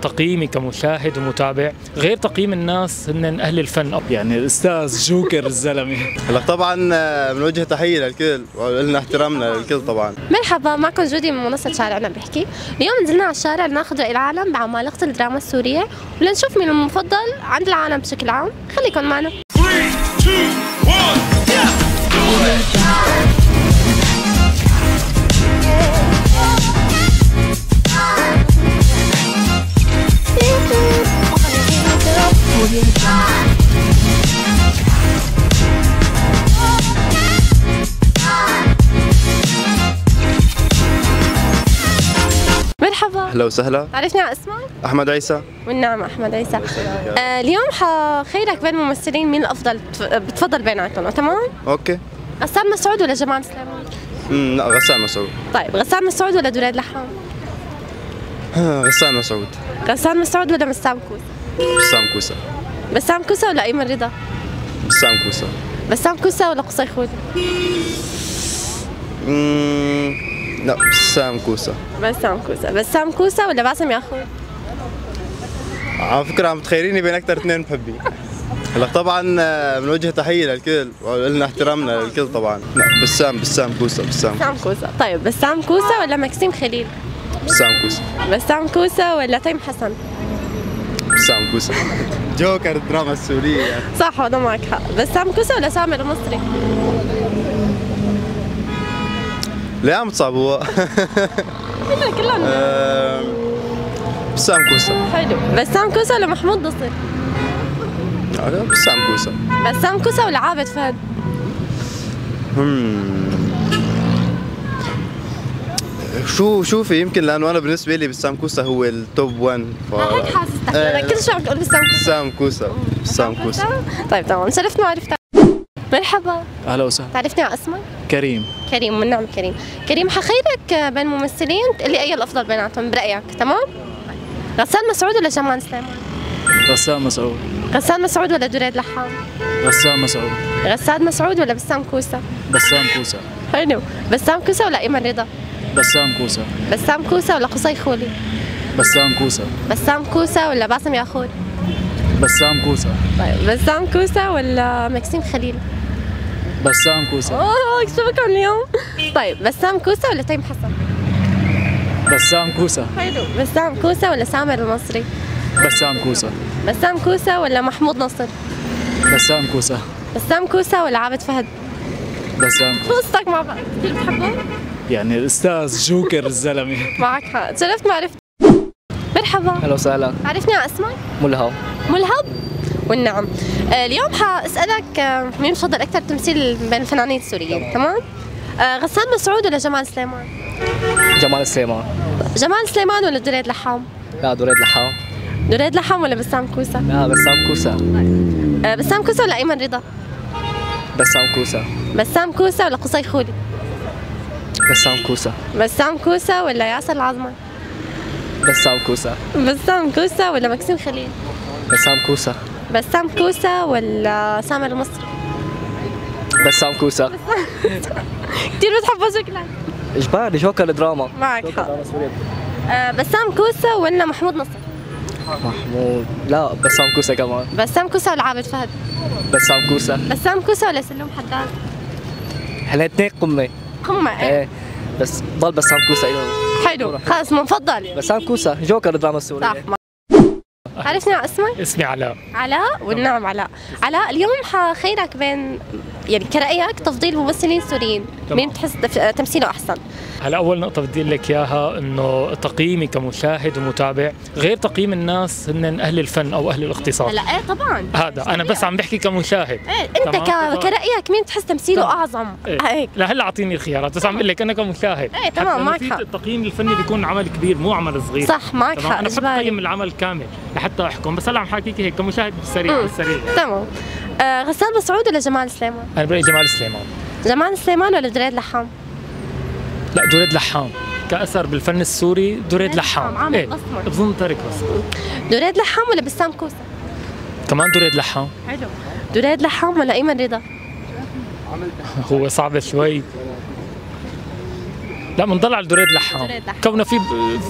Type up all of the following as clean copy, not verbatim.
تقييمي كمشاهد ومتابع غير تقييم الناس هن اهل الفن. يعني الاستاذ جوكر الزلمه. هلا طبعا بنوجه تحيه للكل ولنا احترامنا للكل طبعا. مرحبا، معكم جودي من منصة شارعنا بحكي. اليوم نزلنا على الشارع لناخذ رأي العالم بعمالقة الدراما السورية ولنشوف مين المفضل عند العالم بشكل عام. خليكن معنا. 3 2 مرحبا. اهلا وسهلا. عرفني على اسمك؟ احمد عيسى. والنعم احمد عيسى. اليوم حخيرك بين الممثلين مين الافضل بتفضل بيناتهم، تمام؟ اوكي. غسان مسعود ولا جمال سليمان؟ لا غسان مسعود. طيب غسان مسعود ولا دريد لحام؟ غسان مسعود. غسان مسعود ولا بسام كوسة؟ بسام كوسة. بسام كوسة ولا ايمن رضا؟ بسام كوسة. بسام كوسة ولا قصي خولي؟ لا بسام كوسة. بسام كوسة. بسام كوسة ولا باسم ياخوذ؟ على فكرة عم تخيريني بين أكثر اثنين محبين. هلا طبعا بنوجه تحية للكل ولنا احترامنا للكل طبعا. لا بسام كوسة. بسام كوسة. طيب بسام كوسة ولا مكسيم خليل؟ بسام كوسة. بسام كوسة ولا تيم حسن؟ بسام كوسة. جوكر الدراما السورية. صح، وأنا معك حق. بسام كوسة ولا سامر المصري؟ ليه عم تصعبوها؟ كلهم بسام كوسة. حلو. بسام كوسة ولا محمود نصر؟ بسام كوسة. بسام كوسة ولا عابد فهد؟ شوفي يمكن لانه انا بالنسبه لي بسام كوسة هو التوب 1 هيك حاسس انا كل شوي عم تقول بسام كوسة. بسام كوسة. طيب تمام، شرفنا وعرفتك. مرحبا. اهلا وسهلا. تعرفني على اسمك؟ كريم. كريم، والنعم كريم. كريم حخيرك بين ممثلين تقول لي اي الافضل بيناتهم برايك، تمام؟ غسان مسعود ولا جمال سليمان؟ غسان مسعود. غسان مسعود ولا دريد لحام؟ غسان مسعود. غسان مسعود ولا بسام كوسة؟ بسام كوسة. حلو. بسام كوسة ولا ايمن رضا؟ بسام كوسة. بسام كوسة ولا قصي خولي؟ بسام كوسة. بسام كوسة ولا باسم ياخوذ؟ بسام كوسة. طيب بسام كوسة ولا مكسيم خليل؟ بسام كوسة. شو بكم اليوم؟ طيب بسام كوسة ولا تيم حسن؟ بسام كوسة. حلو. بسام كوسة ولا سامر المصري؟ بسام كوسة. بسام كوسة ولا محمود نصر؟ بسام كوسة. بسام كوسة ولا عابد فهد؟ بسام شو قصتك مع بعض؟ كثير بتحبه؟ يعني الاستاذ جوكر الزلمه. معك حق، شرفت ما عرفت. مرحبا. اهلا وسهلا. عرفني على اسمك؟ ملهب. ملهب؟ والنعم. اليوم حاسألك مين بفضل أكثر تمثيل بين الفنانين السوريين، تمام؟ غسان مسعود ولا جمال سليمان؟ جمال سليمان. جمال سليمان ولا دريد لحام؟ لا دريد لحام. دريد لحام ولا بسام كوسة؟ لا بسام كوسة. بسام كوسة ولا أيمن رضا؟ بسام كوسة. بسام كوسة ولا قصي خولي؟ بسام كوسة. بسام كوسة ولا ياسر العظمة؟ بسام كوسة. بسام كوسة ولا مكسيم خليل؟ بسام كوسة. بسام كوسة ولا سامر المصري؟ بسام كوسة. كثير بتحبه شكلك. اجباري جوكر دراما. معك حق. بسام كوسة ولا محمود نصر؟ محمود. لا بسام كوسة كمان. بسام كوسة ولا عابد فهد؟ بسام كوسة. بسام كوسة ولا سلوم حداد؟ هلا اثنين قمة. قمة ايه بس ضل بسام كوسة. حلو، خلص منفضل. بسام كوسة جوكر دراما السورية. صح. عرفني على اسمك؟ اسمي علاء. علاء، والنعم علاء. علاء، اليوم حخيرك بين يعني كرأيك تفضيل ممثلين سوريين، مين بتحس تمثيله أحسن؟ هلا اول نقطة بدي اقول لك اياها انه تقييمي كمشاهد ومتابع غير تقييم الناس هن اهل الفن او اهل الاختصاص. هلا ايه طبعا. هذا انا بس عم بحكي كمشاهد. ايه انت كرأيك مين تحس تمثيله اعظم؟ هيك. لا هلا اعطيني الخيارات بس عم بقول لك انا كمشاهد. ايه تمام معك حق. التقييم الفني بيكون عمل كبير مو عمل صغير. صح معك حق. انا بحب اقيم العمل كامل لحتى احكم، بس هلا عم حاكيك هيك كمشاهد بالسريع. تمام. غسان مسعود ولا جمال سليمان؟ انا برأيي جمال سليمان. جمال سليمان ولا دريد لحام؟ لا دريد لحام كأثر بالفن السوري. دريد لحام. ايه بظن ترك بس. دريد لحام ولا بسام كوسة؟ كمان دريد لحام. حلو. دريد لحام ولا ايمن رضا؟ هو صعب شوي. لا بنضل على دريد لحام، دريد لحام. كونه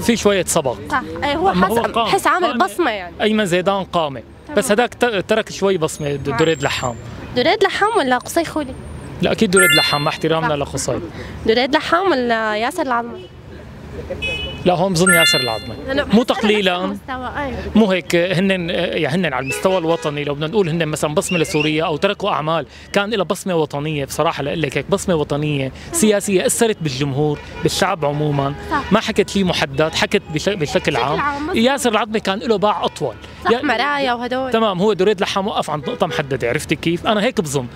في شويه صبغ. صح، ايه هو أما هو قام. حس عامل قامة. بصمه يعني. ايمن زيدان قامه، بس هداك ترك شوي بصمه دريد لحام. دريد لحام ولا قصي خولي؟ لا اكيد دريد لحام، مع احترامنا صح. لقصي. دريد لحام ولا ياسر العظمي؟ لا هون بظن ياسر العظمي، مو تقليلا، أيوة. مو هيك. هن على المستوى الوطني لو بدنا نقول هن مثلا بصمه لسوريا او تركوا اعمال كان لها بصمه وطنيه، بصراحه لاقول لك هيك بصمه وطنيه سياسيه اثرت بالجمهور بالشعب عموما. صح. ما حكت شيء محدد، حكت بشكل عام. ياسر العظمي كان له باع اطول. صح، مرايا وهدول. تمام، هو دريد لحام وقف عند نقطه محدده، عرفتي كيف؟ انا هيك بظن.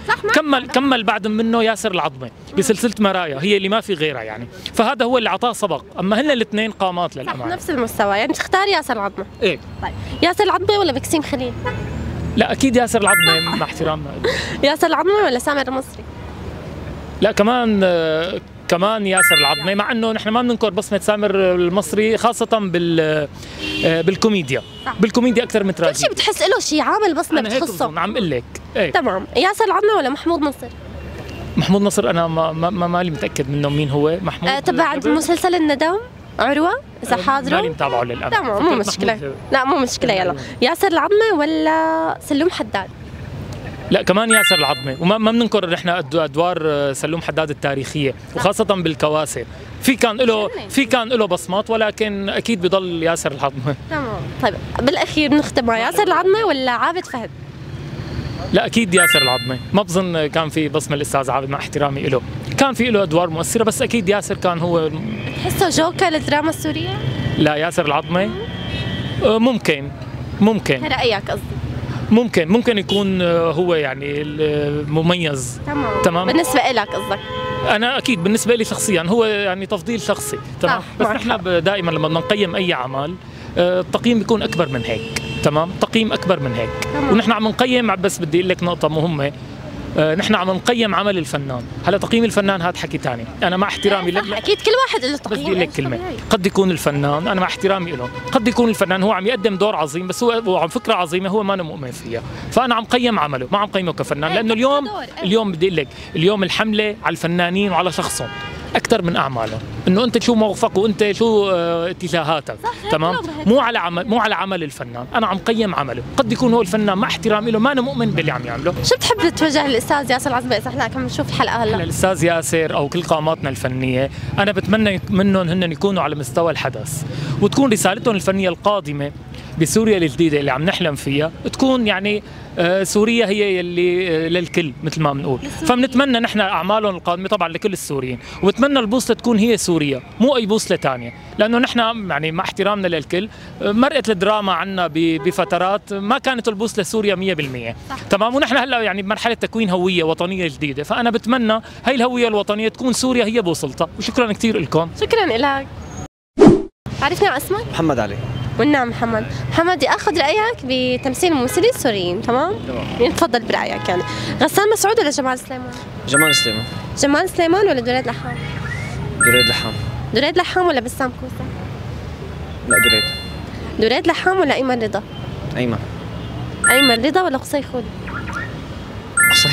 كمل بعد منه ياسر العظمي بسلسله مرايا هي اللي ما في غيرها يعني، فهذا هو اللي اعطاه سبق. اما هن الاثنين قامات صح، للامانه. نفس المستوى يعني. تختار ياسر العظمي؟ ايه. طيب ياسر العظمي ولا مكسيم خليل؟ لا اكيد ياسر العظمي مع احترامنا. ياسر العظمي ولا سامر المصري؟ لا كمان ياسر العظمي، مع انه نحن ما بننكر بصمه سامر المصري خاصه بالكوميديا. صح. بالكوميديا اكثر من كل تراجيدي. شيء بتحس له شيء عامل بصمه انا هيك بتخصه. بظن، عم اقول لك. ايه. تمام، ياسر العظمي ولا محمود نصر؟ محمود نصر انا مالي متاكد منه مين هو محمود. تبع مسلسل الندم عروه اذا حاضره. مالي متابعه للامانه. تمام، مو مشكله. لا مو مشكله. يلا ياسر العظمي ولا سلوم حداد؟ لا كمان ياسر العظمي، وما بننكر نحن ادوار سلوم حداد التاريخيه وخاصه بالكواسر، في كان له بصمات، ولكن اكيد بضل ياسر العظمي. تمام. طيب بالاخير بنختم مع ياسر العظمي ولا عابد فهد؟ لا اكيد ياسر العظمي، ما بظن كان في بصمه الاستاذ عابد مع احترامي له، كان في له ادوار مؤثره بس اكيد ياسر كان هو. تحسه جوكر للدراما السوريه؟ لا ياسر العظمي ممكن رايك قصدي؟ ممكن يكون هو يعني المميز. تمام. بالنسبه لك قصدك؟ انا اكيد بالنسبه لي شخصيا هو يعني تفضيل شخصي. تمام. بس نحن دائما لما بدنا نقيم اي عمل التقييم بيكون اكبر من هيك. تمام، تقييم اكبر من هيك. ونحن عم نقيم، بس بدي اقول لك نقطه مهمه، نحن عم نقيم عمل الفنان. هلا تقييم الفنان هذا حكي ثاني، انا مع احترامي لك اكيد كل واحد له تقييم. بس بدي لك كلمه، قد يكون الفنان، انا مع احترامي له، قد يكون الفنان هو عم يقدم دور عظيم بس هو عم فكره عظيمه هو ما مؤمن فيها، فانا عم قيم عمله ما عم قيمه كفنان، لانه اليوم بدي اقول لك اليوم الحمله على الفنانين وعلى شخصهم اكثر من اعمالهم، انه انت شو موقفك وانت شو اتجاهاتك. تمام، مو على عمل الفنان، انا عم قيم عمله، قد يكون هو الفنان مع احترامي له ما أنا مؤمن باللي عم يعمله. شو بتحب توجه للاستاذ ياسر العظمي اذا احنا عم نشوف الحلقه هلا؟ الاستاذ ياسر او كل قاماتنا الفنيه، انا بتمنى منهم هن يكونوا على مستوى الحدث، وتكون رسالتهم الفنيه القادمه بسوريا الجديده اللي عم نحلم فيها تكون يعني سوريا هي اللي للكل مثل ما بنقول، فبنتمنى نحن اعمالهم القادمه طبعا لكل السوريين، وبتمنى البوصله تكون هي سوريا مو اي بوصله ثانيه، لانه نحن يعني مع احترامنا للكل مرقت الدراما عنا بفترات ما كانت البوصله سوريا 100%. تمام، ونحن هلا يعني بمرحله تكوين هويه وطنيه جديده، فانا بتمنى هي الهويه الوطنيه تكون سوريا هي بوصلتها، وشكرا كثير لكم. شكرا لك. عرفنا عن اسمك؟ محمد علي. والنعم محمد. محمد بدي اخذ رايك بتمثيل الممثلين السوريين. تمام؟ يعني تفضل برايك يعني. غسان مسعود ولا جمال سليمان؟ جمال سليمان. جمال سليمان ولا دريد لحام؟ دريد لحام. دريد لحام ولا بسام كوسه؟ لا دريد. دريد لحام ولا ايمن رضا؟ ايمن. ايمن رضا ولا قصي خولي؟ قصي.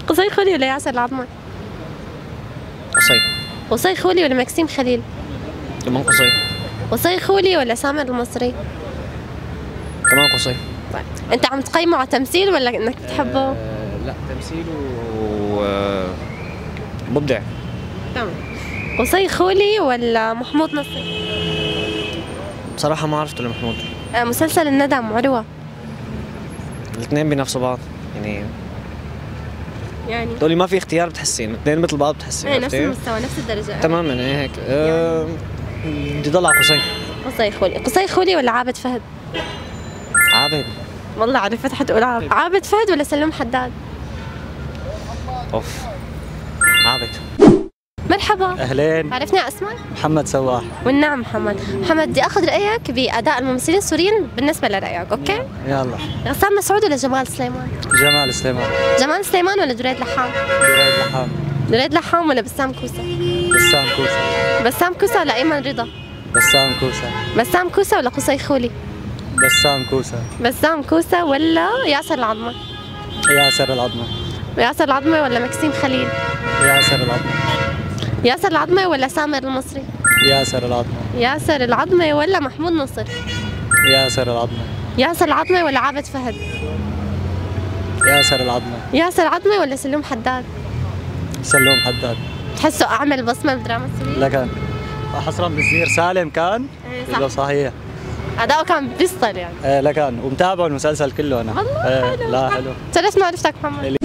قصي خولي ولا ياسر العظمي؟ قصي. قصي خولي ولا مكسيم خليل؟ كمان قصي. قصي خولي ولا سامر المصري؟ كمان قصي. طيب انت عم تقيمه على تمثيل ولا انك بتحبه؟ لا تمثيله مبدع. تمام. قصي خولي ولا محمود نصر؟ بصراحة ما عرفت لمحمود. مسلسل الندم عروة. الاثنين بنفسوا بعض يعني تقولي ما في اختيار بتحسين الاثنين مثل بعض بتحسين. ايه نفس المستوى نفس الدرجة. تماما هيك. بدي ضل على قصي. قصي خولي. قصي خولي ولا عابد فهد؟ عابد. والله عرفت حتقول عابد. عابد فهد ولا سلوم حداد؟ اوف عابد. مرحبا. اهلين. عرفنا اسمك؟ محمد سواح. والنعم محمد. محمد بدي اخذ رايك باداء الممثلين السوريين بالنسبه لرايك، اوكي؟ يلا. غسان مسعود ولا جمال سليمان؟ جمال سليمان. جمال سليمان ولا دريد لحام؟ دريد لحام. دريد لحام ولا بسام كوسه؟ بسام كوسه. بسام كوسه ولا ايمن رضا؟ بسام كوسه. بسام كوسه ولا قصي خولي؟ بسام كوسه. بسام كوسه ولا ياسر العظمي؟ ياسر العظمي. ياسر العظمي ولا مكسيم خليل؟ ياسر العظمي. ياسر العظمي ولا سامر المصري؟ ياسر العظمة. ياسر العظمي ولا محمود نصر؟ ياسر العظمة. ياسر العظمي ولا عابد فهد؟ ياسر العظمة. ياسر العظمي ولا سلوم حداد؟ سلوم حداد. تحسه أعمل بصمة بالدراما السورية؟ لا كان حصرا بالزير سالم كان. إيه إذا صح. صحيح. أداؤه كان بيسطل يعني. لا كان ومتابع المسلسل كله أنا. والله حلو. لا حلو. شرفنا عرفتك محمد.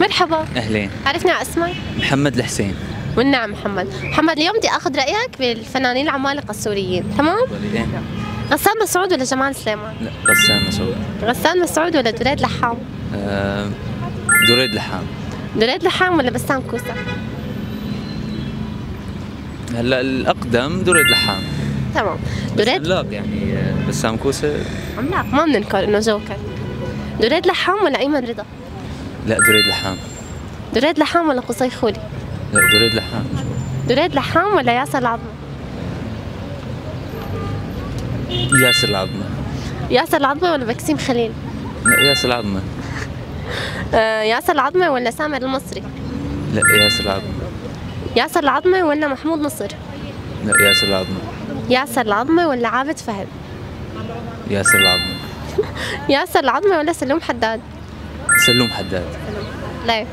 مرحبا. أهلين. عرفنا اسمك؟ محمد الحسين. والنعم محمد. محمد اليوم بدي اخذ رايك بالفنانين العمالقه السوريين، تمام؟ غسان مسعود ولا جمال سليمان؟ لا غسان مسعود. غسان مسعود ولا دريد لحام؟ دريد لحام. دريد لحام ولا بسام كوسه؟ هلا الأقدم دريد لحام. تمام. دريد عملاق يعني بسام كوسة عملاق ما بننكر انه جوكر. دريد لحام ولا ايمن رضا؟ لا دريد لحام. دريد لحام ولا قصي خولي؟ لا دريد لحام. دريد لحام ولا ياسر العظمي؟ ياسر العظمة. ياسر العظمي ولا بكسيم خليل؟ لا ياسر العظمة. ياسر العظمي ولا سامر المصري؟ لا ياسر العظمة. ياسر العظمي ولا محمود نصر؟ لا ياسر العظمة. ياسر العظمي ولا عابد فهد؟ ياسر العظمة. ياسر العظمي ولا سلوم حداد؟ سلوم حداد. ليه؟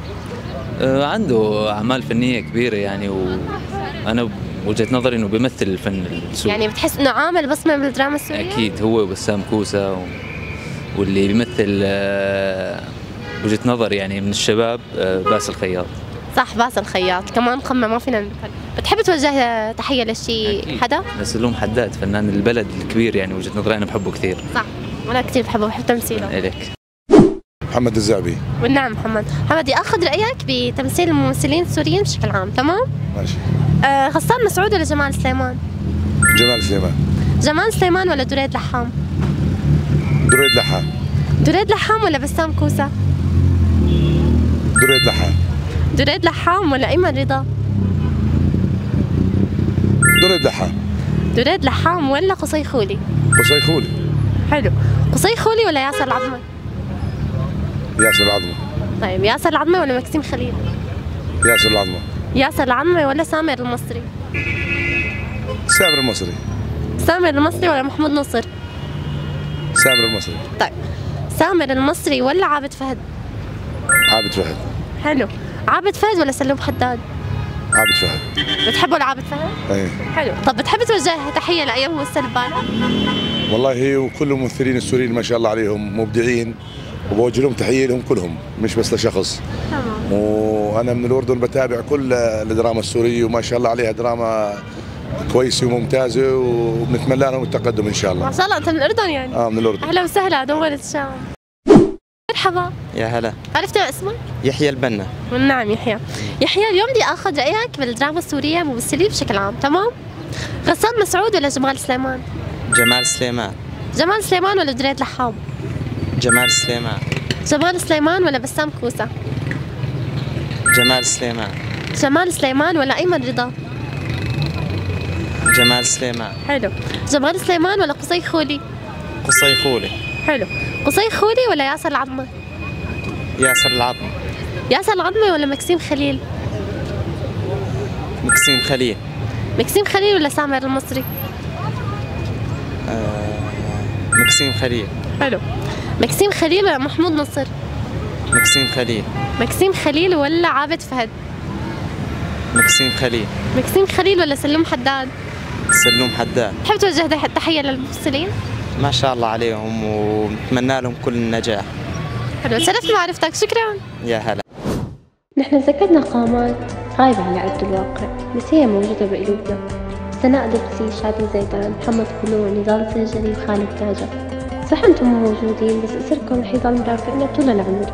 عنده أعمال فنية كبيرة يعني وأنا وجهة نظري إنه بيمثل الفن السوري. يعني بتحس إنه عامل بصمة بالدراما السورية؟ أكيد هو وبسام كوسة واللي بيمثل وجهة نظر يعني من الشباب باسل الخياط. صح باسل الخياط كمان قمة ما فينا ننكر. بتحب توجه تحية لشي حدا؟ سلوم حداد فنان البلد الكبير يعني وجهة نظري أنا بحبه كثير. صح وأنا كثير بحبه بحب تمثيله. إليك. محمد الزعبي. والنعم محمد. محمد بدي اخذ رايك بتمثيل الممثلين السوريين بشكل عام، تمام؟ ماشي. غسان مسعود ولا جمال سليمان؟ جمال سليمان. جمال سليمان ولا دريد لحام؟ دريد لحام. دريد لحام ولا بسام كوسه؟ دريد لحام. دريد لحام ولا ايمن رضا؟ دريد لحام. دريد لحام ولا قصي خولي؟ قصي خولي. حلو. قصي خولي ولا ياسر العظمي؟ ياسر العظمة. طيب ياسر العظمي ولا مكسيم خليل؟ ياسر العظمة. ياسر العظمي ولا سامر المصري؟ سامر المصري. سامر المصري ولا محمود نصر؟ سامر المصري. طيب سامر المصري ولا عابد فهد؟ عابد فهد. حلو. عابد فهد ولا سلوم حداد؟ عابد فهد. بتحبوا لعابد فهد؟ ايه. حلو. طب بتحب توجه تحية لأي ممثل ببالك؟ والله هي وكل الممثلين السوريين ما شاء الله عليهم مبدعين وبوجه لهم تحية لهم كلهم مش بس لشخص. تمام. وانا من الاردن بتابع كل الدراما السورية وما شاء الله عليها دراما كويسة وممتازة وبنتمنى لهم التقدم ان شاء الله. ما شاء الله انت من الأردن يعني؟ من الاردن. أهلا وسهلا دولة الشام. مرحبا. يا هلا. عرفتوا اسمك؟ يحيى البنا. والنعم يحيى. يحيى اليوم بدي اخذ رايك بالدراما السوريه ممثلين بشكل عام، تمام؟ غسان مسعود ولا جمال سليمان؟ جمال سليمان. جمال سليمان ولا دريد لحام؟ جمال سليمان. جمال سليمان ولا بسام كوسه؟ جمال سليمان. جمال سليمان ولا ايمن رضا؟ جمال سليمان. حلو. جمال سليمان ولا قصي خولي؟ قصي خولي. حلو. قصي خولي ولا ياسر العظمي؟ ياسر العظمي. ياسر العظمي ولا مكسيم خليل؟ مكسيم خليل. مكسيم خليل ولا سامر المصري؟ مكسيم خليل. حلو. مكسيم خليل ولا محمود نصر؟ مكسيم خليل. مكسيم خليل ولا عابد فهد؟ مكسيم خليل. مكسيم خليل ولا سلوم حداد؟ سلوم حداد. تحب توجه تحية للممثلين؟ ما شاء الله عليهم ونتمنى لهم كل النجاح. حلو. شرفت معرفتك. شكرا. يا هلا. نحن ذكرنا قامات غايبة عن أرض الواقع بس هي موجودة بقلوبنا. سناء دبسي، شادي زيدان، محمد خلوع، نضال سجلي، وخالد تاجر. صح انتم موجودين بس اسركم رح يضل مرافقنا طول العمر.